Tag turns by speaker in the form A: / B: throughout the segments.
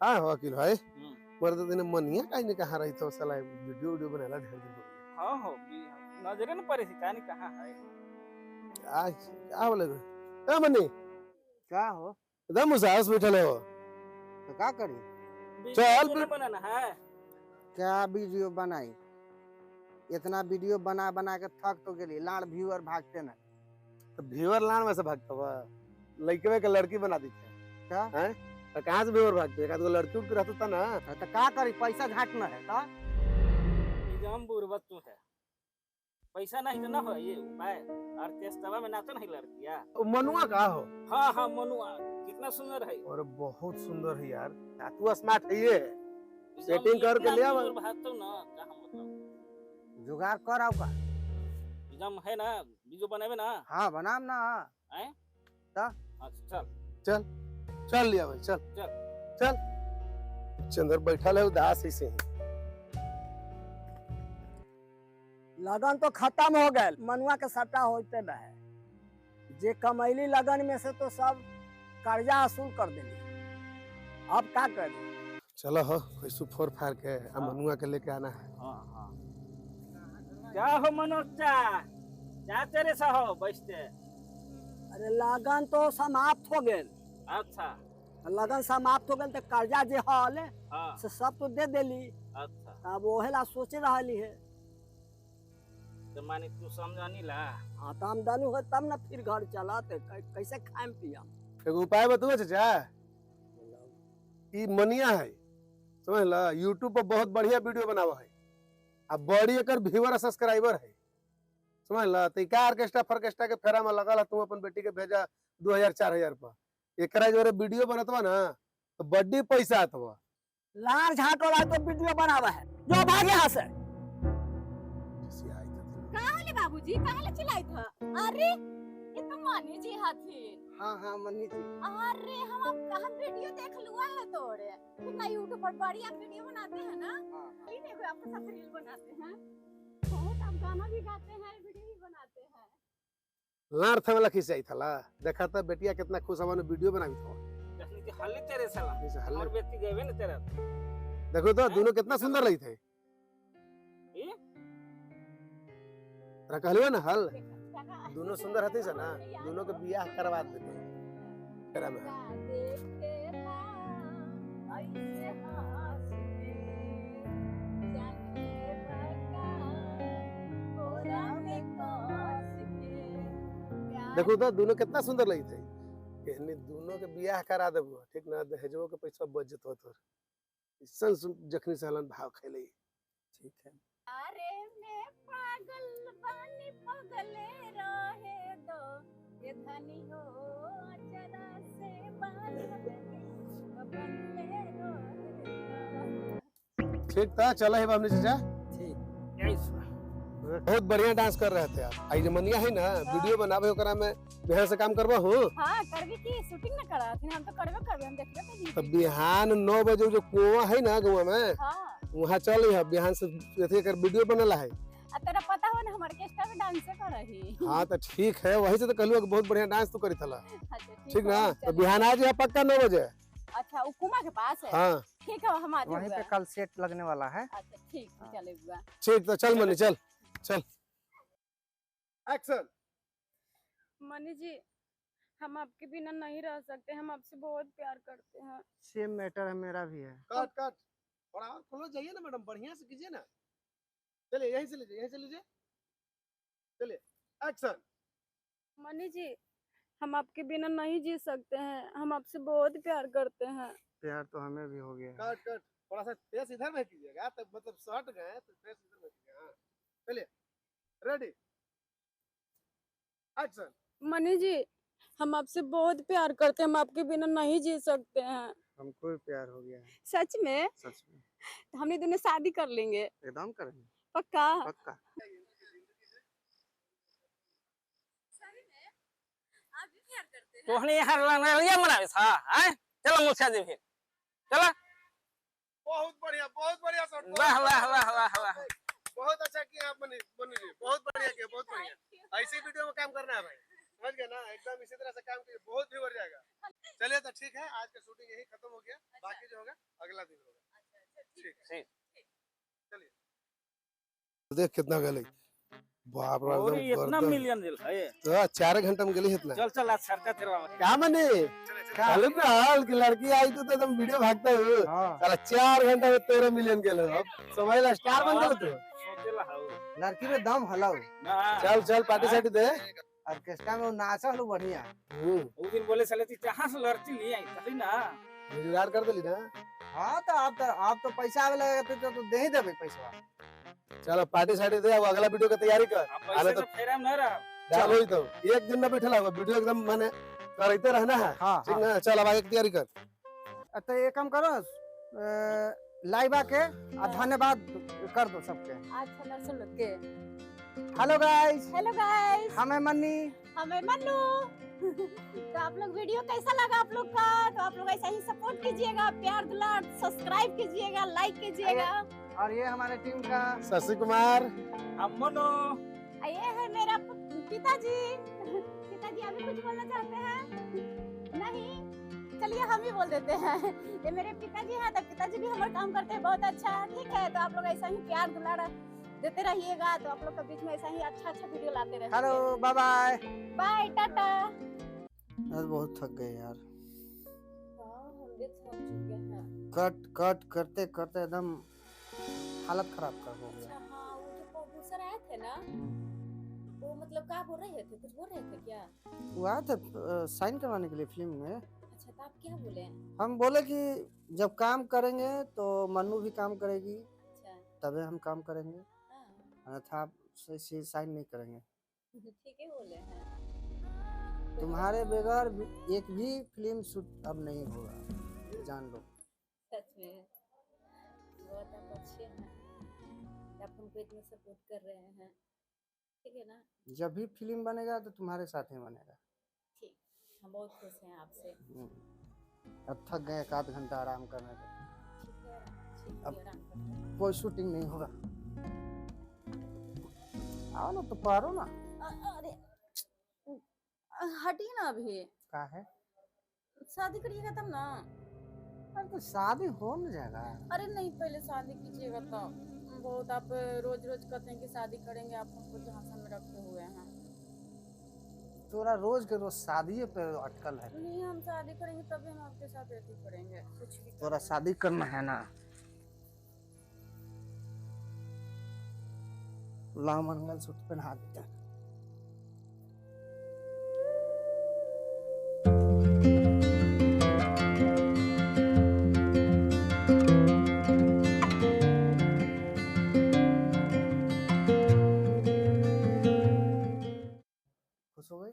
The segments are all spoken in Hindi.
A: हाँ हो वकील भाई मर्द दिन मनिया काहे ने कहाँ रही तो साला वीडियो वीडियो बनाला ढेर दिन हो गया।
B: हाँ हो नजरे न पड़े थी कहानी कहाँ है।
A: आज क्या बोले ए मनी
C: क्या हो
A: एकदम उसास बैठले हो
C: तो क्या करी
A: चल
B: वीडियो न बनाना है।
C: क्या वीडियो बनाई इतना वीडियो बना बना के थक तो गेली लाड़ व्यूअर भागते ना
A: तो व्यूअर लान में से भागता हुआ लड़के के लड़की बना दी थे
C: क्या
A: हैं तो कहाँ से व्यूअर भागते एक आध गो लड़की उठ के रहता था ना।
C: तो क्या करी पैसा झाटना है तो
B: निजाम बुर्बक तू है पैसा नहीं तो ना हो ये उपाय ऑर्केस्ट्रा में नाचो नहीं लड़कियाँ।
A: ओ मनुआ का हो
B: हाँ हाँ मनुआ कितना सुंदर है।
A: और बहुत सुंदर है यार तू स्मार्ट है ये सेटिंग करके ले आवा
B: भागतो ना कहाँ मतलब
C: जुगाड़ कर आओ का
B: निजाम है ना वीडियो बनावे ना।
C: हाँ बनाम ना
B: हैं
C: ता
B: अच्छा
A: चल चल लिया भाई चल
B: चल
A: चल चंदर बैठा है उदास ऐसे ही।
D: लगन तो खत्म हो गए मनुआ के सट्टा होते रहे जे कमैली लगन में से तो सब कर्जा वसूल कर देली अब क्या करी।
A: चलो हो कोई सुफोर फार के मनुआ के लेके आना है।
B: हाँ हाँ क्या हो मनोज चा क्या तेरे सा हो बैठते।
D: अरे लगन तो समाप्त हो गए
B: अच्छा
D: लगन समाप्त हो गए तो कर्जा जे हल
B: हाँ
D: से सब तो दे देली
B: अच्छा
D: अब ओहे ला सोचे रहली है।
B: तो मानी तू समझानी ला।
D: हाँ तो आमदनी हो तब ना फिर घर चलाते कैसे खाएम पियम।
A: एगो उपाय बताओ चाचा ई मनिया है समझ ला यूट्यूब पर बहुत बढ़िया वीडियो बनावा है अब बड़ी एकर व्यूअर सब्सक्राइबर है समझ ला तो का ऑर्केस्ट्रा फॉर्केस्ट्रा के फेरा में लगा ला तू अपन बेटी के भेजा 2000-4000 पर एकरा जोरे वीडियो बनतवा ना तो बड्डी पैसा आतवा
D: लार झाट वाला तो वीडियो बनावा है जो भागे यहाँ से।
E: काहले बाबूजी काहले चिल्लाई था। अरे ये तो मानी जी हथिन।
C: हाँ हाँ मनी जी
E: अरे हम वीडियो देख लुआ है तोड़े कितना यूट्यूब पर बढ़िया वीडियो बनाते हैं ना। ये देखो आपके साथ रील बनाते हैं बहुत आप गाना भी गाते हैं वीडियो भी बनाते हैं।
A: लार थमला खिंचाई थला देखा था बेटिया कितना खुश हमारे वीडियो बनावी था
B: कहनी कि हल्ली तेरे साला
A: जैसे हल्ले
B: और व्यक्ति गए ना तेरा
A: देखो तो दोनों कितना सुंदर लगी थे
B: ये
A: कहलियो ना हल
E: देखा
A: दोनों सुंदर हती से ना दोनों के बियाह करवा देते फेरा में।
E: देखते ना ऐसे हंस के जाने बता कोरा में कस के प्यार
A: देखो तो दोनों कितना सुंदर लगी थे कहनी दोनों के बियाह करा देबो ठीक ना दहेजो के पैसा बच जतो तोर इसन जखनी सहलन भाव खेले ठीक है।
E: अरे मैं पागल बानी पगले रहे दो ये धनी हो जरा से बनले रहे।
A: ठीक था चला है बाबू चाचा
D: ठीक
B: यही
A: बहुत बढ़िया डांस कर रहे थे आप आई जमनिया है ना वीडियो बनावे ओकरा में बिहान से काम करबा हो।
E: हाँ करबी की शूटिंग न करा थी हम तो करबे करबे हम देखबे करी।
A: तो बिहान 9 बजे जो कुआं है ना गाँव में
E: हाँ
A: वहाँ चल है बिहान से अथी कर वीडियो बनला है।
E: आ तेरा पता हो ना हमारे ऑर्केस्ट्रा में डांस करही।
A: हाँ तो ठीक है वही से तो कहलू बहुत बढ़िया डांस तो करी थला
E: अच्छा
A: ठीक ना
E: है,
A: तो
E: चलिए।
A: बिहान आ जाए पक्का 9 बजे।
E: अच्छा उकुमा के पास है।
A: हाँ
E: ठीक है हम आ
C: वहीं पे
E: जाएंगे।
C: कल सेट लगने वाला है
E: अच्छा ठीक है चले बुआ।
A: ठीक तो चल मनी चल चल एक्शन।
F: मनी जी हम आपके बिना नहीं रह सकते हम आपसे बहुत प्यार करते हैं।
C: सेम मैटर है मेरा भी है
A: कट कट और खोलो जाइए ना मैडम बढ़िया से कीजिए ना चलिए यहीं से लीजिए चलिए एक्शन।
F: मनी जी हम आपके बिना नहीं जी सकते हैं हम आपसे बहुत प्यार करते हैं।
C: प्यार तो हमें भी हो गया है
A: कट कट थोड़ा सा फेस इधर में कीजिएगा तो मतलब शॉर्ट गए तो फेस इधर में कीजिएगा। हाँ चलिए रेडी एक्शन।
F: मनी जी हम आपसे बहुत प्यार करते हैं हम आपके बिना नहीं जी सकते हैं।
C: हमको भी प्यार हो गया है
F: सच में
C: सच में
F: तो हम दोनों शादी कर लेंगे
C: एकदम करेंगे
F: पक्का।
C: पक्का
B: तोहने यहाँ लड़िया बनावे था हैं चलो मुखिया जी फिर चलो
A: बहुत बढ़िया शॉट
B: वाह वाह वाह वाह वाह
A: बहुत अच्छा किया आप बनी जी बहुत बढ़िया किया बहुत बढ़िया ऐसी वीडियो में काम करना है भाई समझ गए ना एकदम इसी तरह से काम कीजिए बहुत भी बढ़ जाएगा। चलिए तो ठीक है आज का शूटिंग यही खत्म हो गया बाकी जो होगा
B: ठीक
A: देख कितना गली बाप रे
B: और
A: एकदम
B: इतना
A: गर्दन।
B: मिलियन दिल है
A: तो 4 घंटा में गली इतना
B: चल चल आज सरका तेरा
A: क्या मने कालू का हाल की लड़की आई तो तुम वीडियो भागता हो
C: हाँ
A: साला 4 घंटा में 13 मिलियन के लो अब समझ ला स्टार बन गए तू
B: सोचेला हाउ
C: लड़की में दम हलाओ
B: ना
A: चल चल पार्टी साटी दे
C: ऑर्केस्ट्रा में वो नाचा हलो बढ़िया।
B: वो दिन बोले साले ती जहां से लड़ती ले आई तभी ना
A: जुगाड़ कर देली ना
C: हाँ तो आप तो पैसा आवे लगेगा तो दे ही देबे पैसा।
A: चलो पार्टी साटी दे अब अगला वीडियो की तैयारी कर
B: अब
A: आले
B: पैसे
A: तो
B: तो फेरा में ना रहा
A: चलो ही तो एक दिन में बैठला होगा वीडियो एकदम माने करते रहना है
C: हाँ
A: ठीक ना चल अब आगे की तैयारी कर
C: तो ये काम करो लाइव आके धन्यवाद कर दो सबके।
E: अच्छा दर्शन लोग के
C: हेलो गाइस
E: हेलो गाइस
C: हमें मन्नी
E: हमें मन्नू तो आप लोग वीडियो कैसा लगा आप लोग का तो आप लोग ऐसा ही सपोर्ट कीजिएगा प्यार दुलार सब्सक्राइब कीजिएगा लाइक कीजिएगा
C: और ये हमारे टीम का
A: शशि कुमार
B: अब मनो
E: ये है मेरा पिताजी पिताजी अभी कुछ बोलना चाहते हैं नहीं चलिए हम ही बोल देते हैं ये मेरे पिताजी हैं तो पिताजी भी हमारा काम करते हैं बहुत अच्छा ठीक है तो आप लोग ऐसा ही प्यार दुलार देते रहिएगा तो आप लोग के बीच में ऐसा ही अच्छा वीडियो लाते रहेंगे।
C: Hello bye bye
E: bye tata.
C: आज बहुत थक गए यार
E: हम भी थक चुके हैं।
C: कट कट करते करते एकदम हालत खराब कर हो गया।
E: अच्छा हाँ वो जो प्रोड्यूसर आए थे ना वो मतलब क्या बोल रहे थे कुछ बोल रहे थे क्या?
C: वो आए थे साइन करवाने के लिए फिल्म में।
E: अच्छा तो आप क्या बोले?
C: हम बोले कि जब काम करेंगे तो मन्नू भी काम करेगी
E: अच्छा
C: तभी हम काम करेंगे
E: हाँ
C: अन्यथा आप साइन नहीं करेंगे।
E: ठीक है बोले हैं।
C: तुम्हारे बगैर एक भी फिल्म शूट अब नहीं होगा जान लो।
E: सच में बहुत आप अच्छे हैं आप हमको इतना सपोर्ट कर रहे हैं ठीक है ना।
C: जब भी फिल्म बनेगा तो तुम्हारे साथ ही बनेगा।
E: ठीक हम बहुत खुश हैं आपसे।
C: अब थक गए 1 घंटा आराम करने को
E: ठीक है ठीक
C: अब-
E: है आराम करते हैं।
C: कोई शूटिंग नहीं होगा। आओ ना तो पारो ना
E: अरे हटिए ना अभी
C: का है।
E: शादी करिएगा तब ना।
C: अरे तो शादी हो न जाएगा।
F: अरे नहीं पहले शादी कीजिएगा तो बहुत आप रोज रोज कहते हैं कि शादी करेंगे आप हमको झांसा में रखे हुए हैं।
C: तोरा रोज के रोज शादी पे अटकल है।
F: नहीं हम शादी करेंगे तभी हम आपके साथ रहती करेंगे कुछ भी
C: तोरा शादी करना है ना ला मंगलसूत्र पहना देते हैं। खुश हो गई।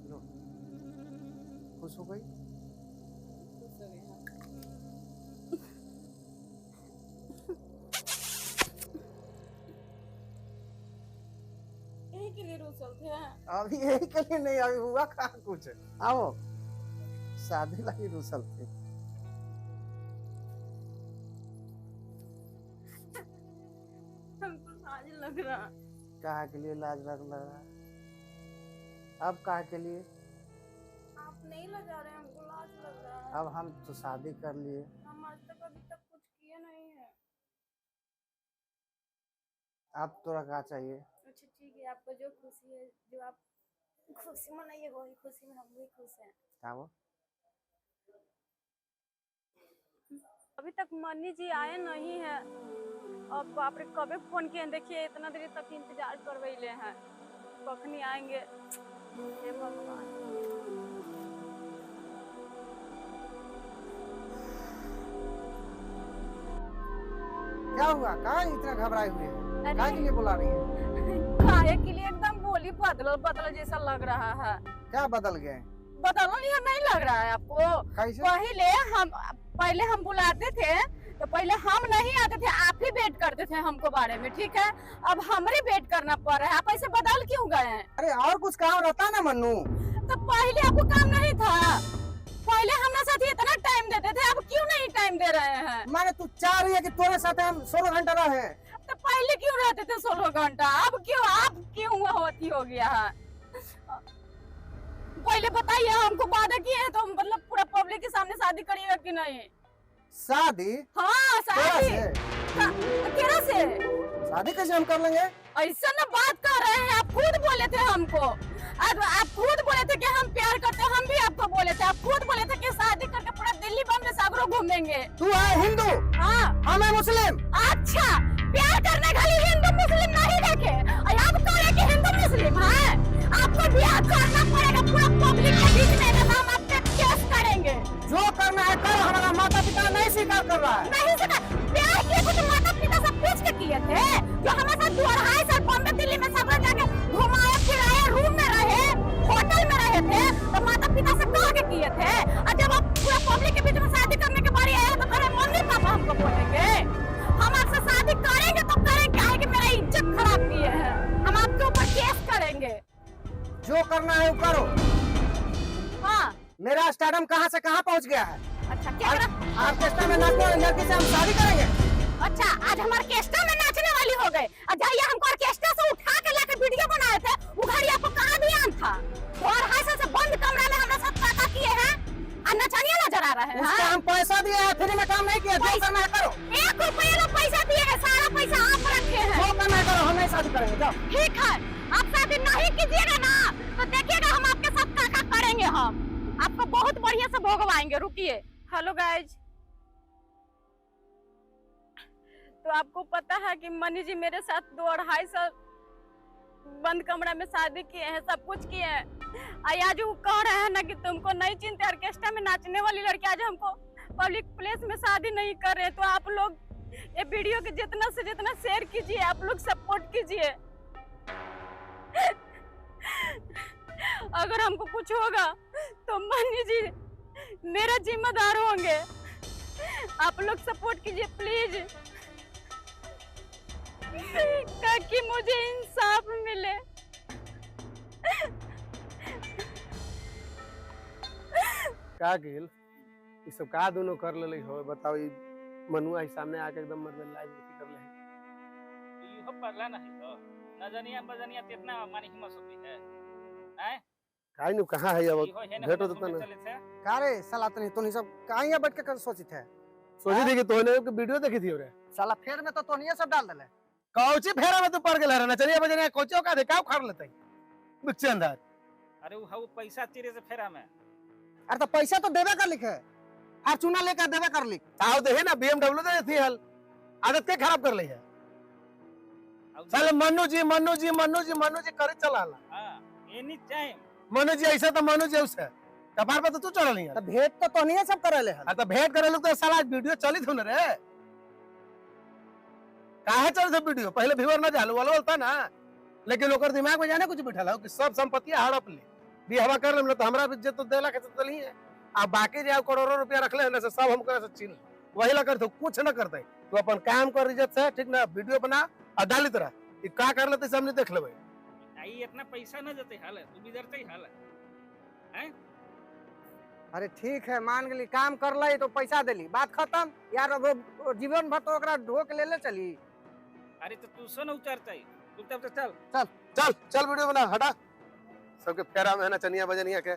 C: लो खुश हो गई।
F: खुश हो गए हैं। यही के लिए रुसल थे
C: अभी यही के लिए नहीं अभी हुआ कहाँ कुछ। आओ शादी लगी रुसल थे।
F: हमको लाज लग रहा।
C: कहा के लिए लाज लग रहा। अब कहा के लिए
F: आप नहीं लगा रहे हमको लाज लग रहा है।
C: अब हम तो शादी कर लिए।
F: हम आज तक अभी तक कुछ किए नहीं है।
C: अब तोरा क्या चाहिए।
F: अच्छा ठीक है आपको जो खुशी है जो आप खुशी मनाइए वही खुशी में हम भी खुश हैं।
C: आओ
F: अभी तक मन्नी जी आए नहीं है। अब बाप रे कबे फोन किए हैं, देखिए इतना देर तक इंतजार करवैले हैं कखनी आएंगे। हे भगवान
C: क्या हुआ कहाँ इतना घबराए हुए हैं। क्या के लिए बुला रही है।
F: खाए के लिए एकदम बोली बदल बदल जैसा लग रहा है।
C: क्या बदल गए।
F: बदल नहीं लग रहा है आपको।
C: कैसे
F: पहले हम बुलाते थे तो पहले हम नहीं आते थे आप ही वेट करते थे हमको बारे में ठीक है। अब हमारे वेट करना पड़ रहा है आप ऐसे बदल क्यों गए हैं।
C: अरे और कुछ काम रहता ना मन्नू।
F: तो पहले आपको काम नहीं था पहले हमारे साथ इतना टाइम देते थे अब क्यों नहीं टाइम दे रहे हैं।
C: माने तू चाह रही है कि तोरे साथ हम 16 घंटा रहे।
F: तो पहले क्यों रहते थे 16 घंटा अब क्यों आप क्यों होती हो गया है। पहले बताइए, हमको वादा किए हैं तो मतलब पूरा पब्लिक के सामने शादी करिएगा कि नहीं?
C: शादी
F: हाँ
C: केरा
F: शादी।
C: से?
F: केरा से?
C: शादी कैसे हम कर लेंगे?
F: ऐसा ना बात कर रहे हैं, आप खुद बोले थे हमको। आप खुद बोले थे कि हम प्यार करते हैं, हम भी आपको बोले थे। आप खुद बोले थे कि शादी करके पूरा दिल्ली बम्बई सागरों घूमेंगे।
C: तू है हिंदू,
F: हाँ
C: हम है मुस्लिम।
F: अच्छा, प्यार करने खाली हिंदू मुस्लिम नहीं देखे, और आप कह रहे कि हिंदू मुस्लिम है। आपको ब्याह करना पड़ेगा पूरा पब्लिक के बीच में, नहीं तो हम आप पे केस करेंगे।
C: जो करना है करो, हमारा माता पिता नहीं स्वीकार कर रहा है।
F: नहीं सुना, प्यार किए तो माता पिता सब पूछ के किए थे, जो हमारे साथ 2-2.5 साल बॉम्बे दिल्ली में सब जाके घुमाए फिराए, रूम में रहे, होटल में रहे थे, तो माता पिता से कह के किए थे। और जब आप पूरा पब्लिक के बीच में शादी करने के बारी आया तो मेरे मम्मी पापा हमको बोलेंगे। हम आपसे शादी करेंगे तो करेंगे, क्या है कि मेरा इज्जत खराब किए हैं, हम आपके ऊपर केस करेंगे।
C: जो करना है वो करो।
F: हाँ
C: मेरा स्टारडम कहाँ से कहाँ पहुँच गया है।
F: अच्छा, क्या करा?
C: ऑर्केस्ट्रा में नाचने वाली लड़की से हम शादी करेंगे।
F: अच्छा, आज हम ऑर्केस्ट्रा में नाचने वाली हो गए। जाइए, हमको ऑर्केस्ट्रा से उठा के लाके वीडियो बनाए थे, वो घड़ी आपको कहाँ ध्यान था? और हाथ से बंद कमरा में हमारे साथ काका किए हैं, और नचनिया नजर आ रहे हैं।
C: उसको हम पैसा दिए हैं, फ्री में काम नहीं किया। जो करना है करो।
F: 1 रुपया का पैसा दिए हैं, सारा पैसा आप रखे हैं।
C: जो करना है करो, हम नहीं शादी करेंगे। जाओ।
F: ठीक है, आप शादी नहीं कीजिएगा ना तो देखिएगा हम आपके साथ काका करेंगे। हम आपको बहुत बढ़िया से भोगवाएंगे। रुकिए। हेलो गाइज, तो आपको पता है कि मनी जी मेरे साथ 2-2.5 साल बंद कमरा में शादी किए हैं, सब कुछ किए हैं। आज वो कह रहे हैं ना कि तुमको नहीं चिंता, ऑर्केस्ट्रा में नाचने वाली लड़की आज हमको पब्लिक प्लेस में शादी नहीं कर रहे। तो आप लोग ये वीडियो के जितना से जितना शेयर कीजिए, आप लोग सपोर्ट कीजिए। अगर हमको कुछ होगा तो मनी जी मेरा जिम्मेदार होंगे। आप लोग सपोर्ट कीजिए प्लीज, ताकि मुझे इंसाफ मिले।
A: का गेल ई सब का दोनों कर लेले हो? बताओ, ई मनुआ ही सामने आके एकदम मतलब लाइव कर ले है।
B: इहो पगला नहीं तो नजनिया बजनिया कितना मानी हिम्मत होती है हैं?
A: काई नु कहां है अब?
B: इहो है
A: भेटो
B: ना
A: देता ना।
B: चले थे।
C: का रे साला तनी तोनी सब कहाँ यहाँ बैठ के कर सोची थे।
A: सोची थी कि तोने एक वीडियो देखी थी रे।
C: साला फेर में तो तोनिए सब डाल देले।
A: कौची फेरा में तू पड़ गेल रहना, चलिए बजने कोचो का देखा उखाड़ लेते बिच्चे अंदर।
B: अरे वो पैसा तीरे से फेरा में।
C: अरे तो पैसा तो देवे कर लिखे, फॉर्च्यूनर लेकर देवे कर लिख।
A: आओ देखे ना BMW दे थी हल, आदत के खराब कर ली है। साले मनु जी करे चला ला।
B: हां, एनी टाइम
A: मनु जी ऐसा तो मनु जी उसे कपार पे तो तू चढ़ ली है।
C: तो भेंट तो तोनिए सब करेले हल।
A: तो भेंट करे लोग तो साला वीडियो चली थी ना रे। काहे चल से वीडियो पहले व्यूअर ना चालू वाला बोलता ना, लेकिन ओकर दिमाग में जाने कुछ बिठा कि सब संपत्ति हड़प ले भी हवा कर ले तो हमरा इज्जत तो देला के चली है। अब बाकी जो करोड़ों रुपया रख ले ना से सब हमको से छीन वही ला करते कुछ ना करते। तू अपन काम कर इज्जत से, ठीक ना, वीडियो बना और डाली तरह ई का कर लेते सामने देख लेबे।
B: आई इतना पैसा न देते हाल तू बिदरते ही हाल हैं।
C: अरे ठीक है, मान गेली काम कर ली तो पैसा देली, बात खत्म यार। अब जीवन भर तो ओकरा ढोक ले चली।
B: अरे तो तू सो न उतारता है तू तब तो चल
A: चल चल वीडियो बना, हटा सबके फेरा में है ना चनिया बजनिया के।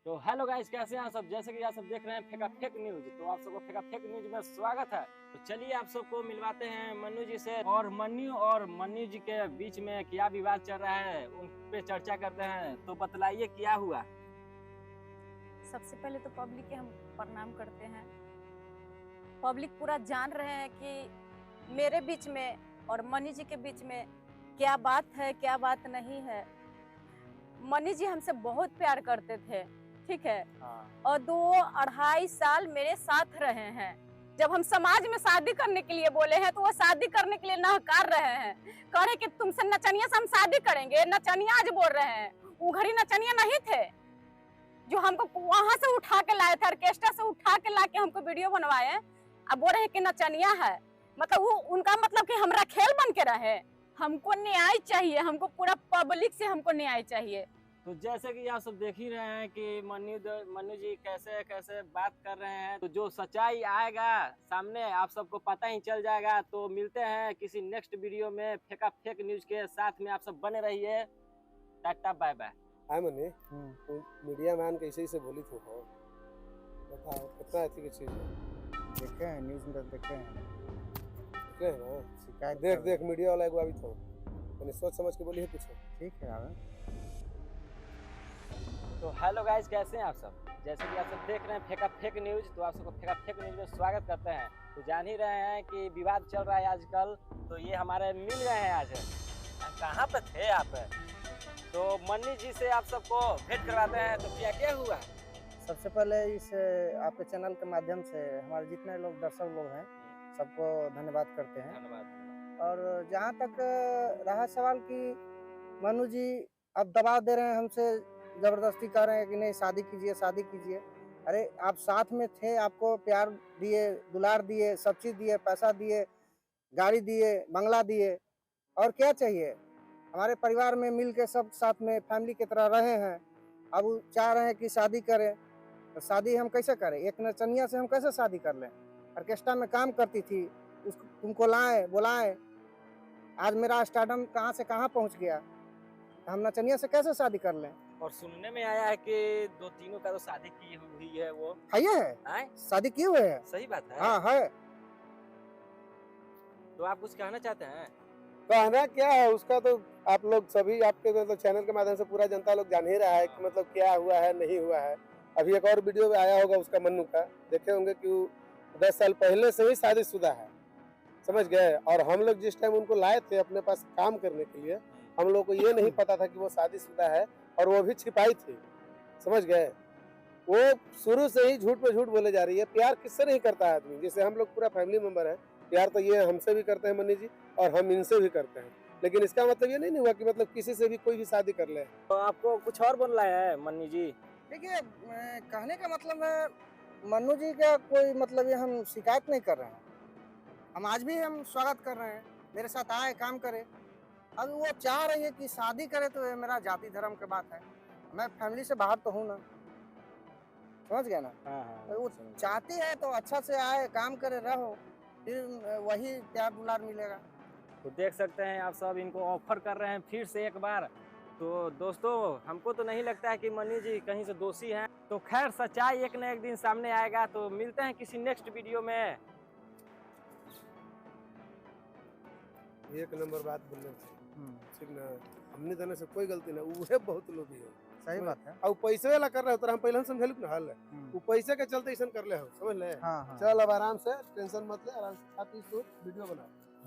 G: तो हेलो गाइस, कैसे हैं आप सब? जैसे कि आप सब देख रहे हैं फेका फेक न्यूज, तो आप सबको फेका फेक न्यूज में स्वागत है। तो चलिए आप सबको मिलवाते हैं मन्नू जी से, और मन्नू जी के बीच में क्या विवाद चल रहा है उन पे चर्चा करते हैं। तो बतलाइए क्या हुआ।
F: सबसे पहले तो पब्लिक के हम प्रणाम करते हैं। पब्लिक पूरा जान रहे हैं कि मेरे बीच में और मनी जी के बीच में क्या बात है, क्या बात नहीं है। मनी जी हमसे बहुत प्यार करते थे, ठीक है, और 2-2.5 साल मेरे साथ रहे हैं। जब हम समाज में शादी करने के लिए बोले हैं तो वो शादी करने के लिए नकार रहे हैं, कह रहे कि तुमसे नचनिया से हम शादी करेंगे। नचनिया आज बोल रहे हैं, वो घड़ी नचनिया नहीं थे जो हमको वहां से उठा के लाए थे, ऑर्केस्ट्रा से उठा के ला के हमको वीडियो बनवाए। अब बोल रहे हैं कि नचनिया है, मतलब वो उनका मतलब कि हमरा खेल बन के रहे। हमको न्याय चाहिए, हमको पूरा पब्लिक से हमको न्याय चाहिए।
G: तो जैसे कि आप सब देख ही रहे हैं कि मन्नू जी कैसे कैसे बात कर रहे हैं। तो जो सच्चाई आएगा सामने आप सबको पता ही चल जाएगा। तो मिलते हैं किसी नेक्स्ट वीडियो में फेका फेक न्यूज के साथ में। आप सब बने रहिए। Tata bye bye.
A: आए मनी तू मीडिया मैन कैसे से बोली तू हो, बताओ कितना अच्छी चीज है।
C: देखे हैं न्यूज में, देखे हैं
A: देखे है ना,
C: शिकायत
A: देख
C: कर-
A: देख मीडिया वाला एक अभी तो मैंने सोच समझ के बोली है कुछ।
C: ठीक है यार।
G: तो हेलो गाइस, कैसे हैं आप सब? जैसे कि आप सब देख रहे हैं फेका फेक न्यूज, तो आप सबको फेका फेक न्यूज में स्वागत करते हैं। तो जान ही रहे हैं कि विवाद चल रहा है आजकल, तो ये हमारे मिल गए हैं आज। कहाँ पे थे आप? तो मन्नी जी से आप सबको भेंट करवाते हैं। तो क्या हुआ?
C: सबसे पहले इस आपके चैनल के माध्यम से हमारे जितने लोग दर्शक लोग हैं सबको धन्यवाद करते हैं।
G: धन्यवाद।
C: और जहाँ तक रहा सवाल कि मनु जी अब दबाव दे रहे हैं, हमसे जबरदस्ती कर रहे हैं कि नहीं शादी कीजिए शादी कीजिए। अरे आप साथ में थे, आपको प्यार दिए, दुलार दिए, सब चीज़ दिए, पैसा दिए, गाड़ी दिए, बंगला दिए, और क्या चाहिए। हमारे परिवार में मिल के सब साथ में फैमिली की तरह रहे हैं। अब वो चाह रहे हैं कि शादी करें, तो शादी हम कैसे करें? एक नचनिया से हम कैसे शादी कर लें? ऑर्केस्ट्रा में काम करती थी, उसको तुमको लाए बुलाए, आज मेरा स्टारडम कहाँ से कहाँ पहुँच गया, हम नचनिया से कैसे शादी कर लें?
G: और सुनने में आया है कि 2-3 का तो शादी की हुई है। वो
C: है ये है
G: आए?
C: शादी किए हुए हैं।
G: सही बात है।
C: हाँ है।
G: तो आप कुछ कहना चाहते हैं?
A: कहना क्या है उसका, तो आप लोग सभी आपके मतलब चैनल के माध्यम से पूरा जनता लोग जान ही रहा है कि मतलब क्या हुआ है नहीं हुआ है। अभी एक और वीडियो में आया होगा उसका मन्नू का, देखे होंगे कि वो 10 साल पहले से ही शादीशुदा है, समझ गए। और हम लोग जिस टाइम उनको लाए थे अपने पास काम करने के लिए, हम लोग को ये नहीं पता था कि वो शादीशुदा है, और वो भी छिपाई थी, समझ गए। वो शुरू से ही झूठ पे झूठ बोले जा रही है। प्यार किससे नहीं करता है आदमी, जैसे हम लोग पूरा फैमिली मेंबर है, प्यार तो ये हमसे भी करते हैं मन्नी जी, और हम इनसे भी करते हैं। लेकिन इसका मतलब ये नहीं हुआ कि मतलब किसी से भी कोई भी शादी कर ले।
G: तो आपको कुछ और बोलना है मन्नी जी?
C: देखिए कहने का मतलब है मन्नू जी का कोई मतलब ये हम शिकायत नहीं कर रहे हैं। हम आज भी हम स्वागत कर रहे हैं, मेरे साथ आए काम करे। अब वो चाह रही है कि शादी करे, तो ये मेरा जाति धर्म की बात है, मैं फैमिली से बाहर तो हूँ ना, समझ गया ना।
G: हाँ
C: वो चाहती है तो अच्छा से आए काम करे, रहो, फिर वही प्यार दुलार मिलेगा।
G: तो देख सकते हैं आप सब, इनको ऑफर कर रहे हैं फिर से एक बार। तो दोस्तों, हमको तो नहीं लगता है कि मनी जी कहीं से दोषी हैं। तो खैर, सच्चाई एक न एक दिन सामने आएगा। तो मिलते हैं किसी नेक्स्ट वीडियो में।
A: एक नंबर बात बोलने ठीक ना, हमने देने से कोई गलती नहीं, उहे बहुत लोभी है।
C: सही बात है।
A: और पैसे वाला कर रहे हो, तो हम पहले हम समझलू ना हाल है, वो पैसे के चलते ऐसा कर ले हो, समझ ले।
C: हाँ हाँ।
A: चल अब आराम से, टेंशन मत ले, आराम से खा पी सो, वीडियो बना।